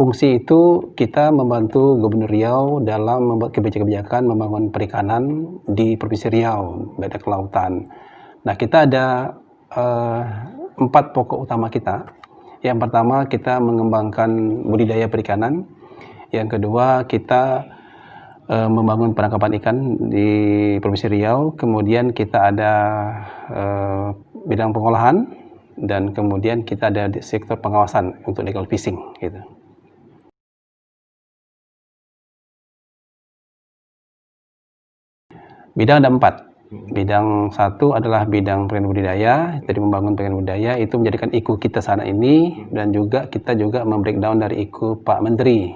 Fungsi itu kita membantu Gubernur Riau dalam membuat kebijakan-kebijakan membangun perikanan di Provinsi Riau, bidang kelautan. Nah, kita ada 4 pokok utama kita. Yang pertama, kita mengembangkan budidaya perikanan. Yang kedua, kita membangun penangkapan ikan di Provinsi Riau. Kemudian kita ada bidang pengolahan, dan kemudian kita ada di sektor pengawasan untuk legal fishing, gitu. Bidang ada 4. Bidang 1 adalah bidang perikanan budidaya, jadi membangun perikanan budidaya itu menjadikan IKU kita sana ini, dan juga kita juga membreakdown dari IKU Pak Menteri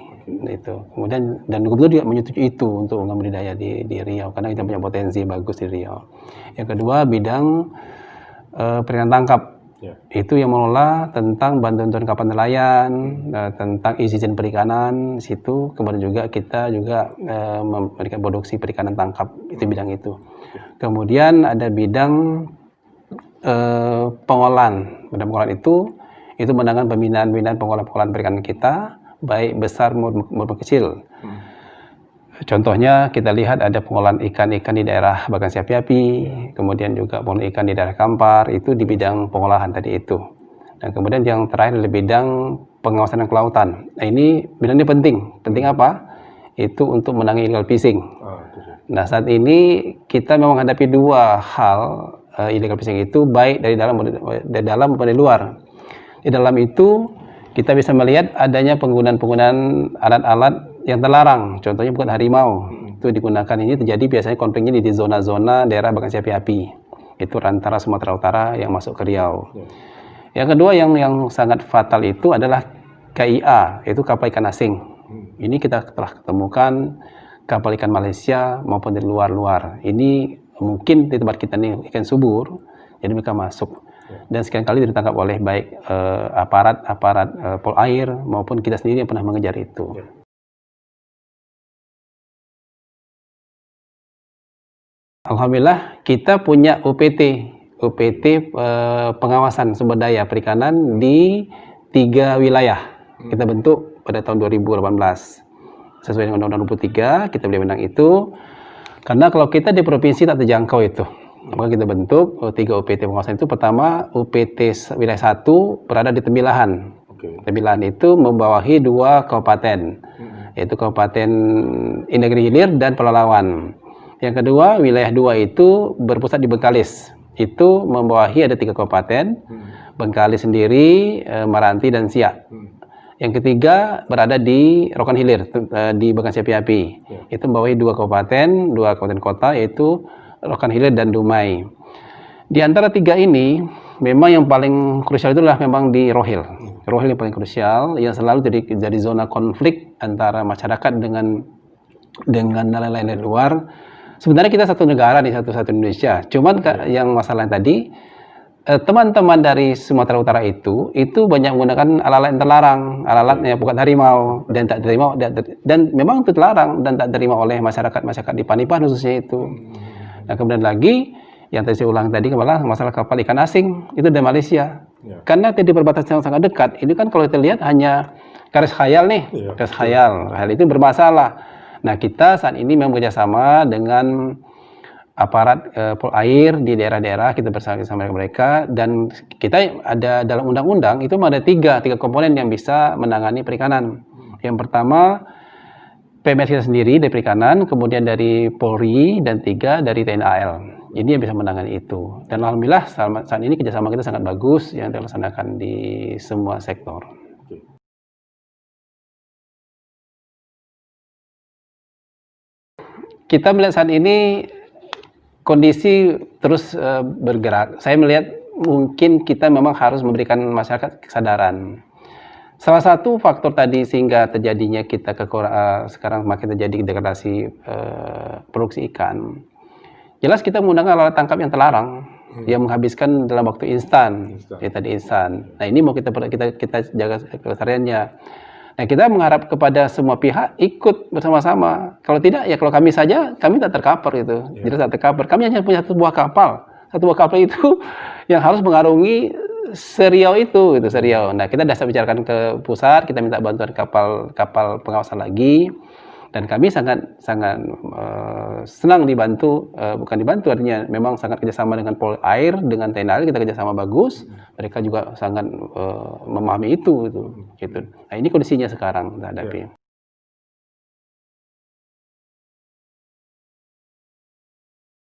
itu. Kemudian dan Gubernur juga menyetujui itu untuk pengembangan budidaya di Riau karena kita punya potensi bagus di Riau. Yang kedua, bidang perikanan tangkap. Itu yang mengelola tentang bantuan kapal nelayan, tentang izin perikanan situ. Kemudian juga kita juga memberikan produksi perikanan tangkap, itu bidang itu. Kemudian ada bidang pengolahan. Bidang pengolahan itu menangani pembinaan pengolahan perikanan kita, baik besar maupun kecil. Contohnya kita lihat ada pengolahan ikan-ikan di daerah Bagan Siapi-api, kemudian juga pengolahan ikan di daerah Kampar, itu di bidang pengolahan tadi itu. Dan kemudian yang terakhir adalah bidang pengawasan dan kelautan. Nah, ini bidang ini penting. Penting apa? Itu untuk menangani illegal fishing. Nah, saat ini kita memang menghadapi 2 hal illegal fishing itu, baik dari dalam maupun dari luar. Di dalam itu kita bisa melihat adanya penggunaan alat-alat yang terlarang, contohnya bukan harimau. Itu digunakan, ini terjadi biasanya konfliknya di zona-zona daerah Bagan Siapi-api. Itu antara Sumatera Utara yang masuk ke Riau. Yang kedua yang sangat fatal itu adalah KIA, yaitu kapal ikan asing. Ini kita telah ketemukan kapal ikan Malaysia maupun dari luar-luar. Ini mungkin di tempat kita ini ikan subur, jadi mereka masuk. Dan sekian kali ditangkap oleh baik aparat Polair maupun kita sendiri yang pernah mengejar itu. Alhamdulillah kita punya UPT pengawasan sumber daya perikanan di 3 wilayah. Kita bentuk pada tahun 2018 sesuai dengan Undang-Undang 23. Kita beli benang itu karena kalau kita di provinsi tak terjangkau itu, maka kita bentuk 3 UPT pengawasan itu. Pertama, UPT wilayah 1 berada di Tembilahan. Tembilahan itu membawahi 2 kabupaten, yaitu Kabupaten Indragiri Hilir dan Pelalawan. Yang kedua, wilayah 2 itu berpusat di Bengkalis. Itu membawahi ada 3 kabupaten, Bengkalis sendiri, Maranti, dan Siak. Yang ketiga berada di Rokan Hilir, di Bagan Siapi-api. Itu membawahi 2 kabupaten kota, yaitu Rokan Hilir dan Dumai. Di antara 3 ini, memang yang paling krusial itulah memang di Rohil. Rohil yang paling krusial, yang selalu jadi zona konflik antara masyarakat dengan nelayan dari luar. Sebenarnya kita satu negara nih, satu Indonesia. Cuman yang masalah tadi, teman-teman dari Sumatera Utara itu banyak menggunakan alat-alat yang terlarang, alat-alatnya bukan harimau, dan tak terima, dan memang itu terlarang dan tak terima oleh masyarakat di Panipan khususnya itu. Nah, kemudian lagi yang tadi saya ulang tadi masalah kapal ikan asing itu dari Malaysia. Karena di perbatasan yang sangat dekat, ini kan kalau kita lihat hanya garis khayal nih, garis khayal itu bermasalah. Nah, kita saat ini memang bekerjasama dengan aparat Polair di daerah-daerah, kita bersama mereka, dan kita ada dalam undang-undang itu ada tiga komponen yang bisa menangani perikanan. Yang pertama, PMS kita sendiri dari perikanan, kemudian dari Polri, dan 3 dari TNI AL. Ini yang bisa menangani itu. Dan alhamdulillah saat ini kerjasama kita sangat bagus yang dilaksanakan di semua sektor. Kita melihat saat ini kondisi terus bergerak. Saya melihat mungkin kita memang harus memberikan masyarakat kesadaran. Salah satu faktor tadi sehingga terjadinya kita sekarang makin terjadi degradasi produksi ikan. Jelas kita menggunakan alat tangkap yang terlarang, yang menghabiskan dalam waktu instan. Ya tadi instan. Nah ini mau kita jaga kelestariannya. Nah kita mengharap kepada semua pihak ikut bersama-sama. Kalau tidak ya kalau kami saja kami tak tercover itu. Jadi tak tercover. Kami hanya punya satu buah kapal. Satu buah kapal itu yang harus mengarungi seriau itu seriau. Nah kita sudah bicarakan ke pusat, kita minta bantuan kapal pengawasan lagi, dan kami sangat senang dibantu, bukan dibantu artinya memang sangat kerjasama dengan Pol Air, dengan TNI AL, kita kerjasama bagus, mereka juga sangat memahami itu gitu. Nah ini kondisinya sekarang kita hadapi.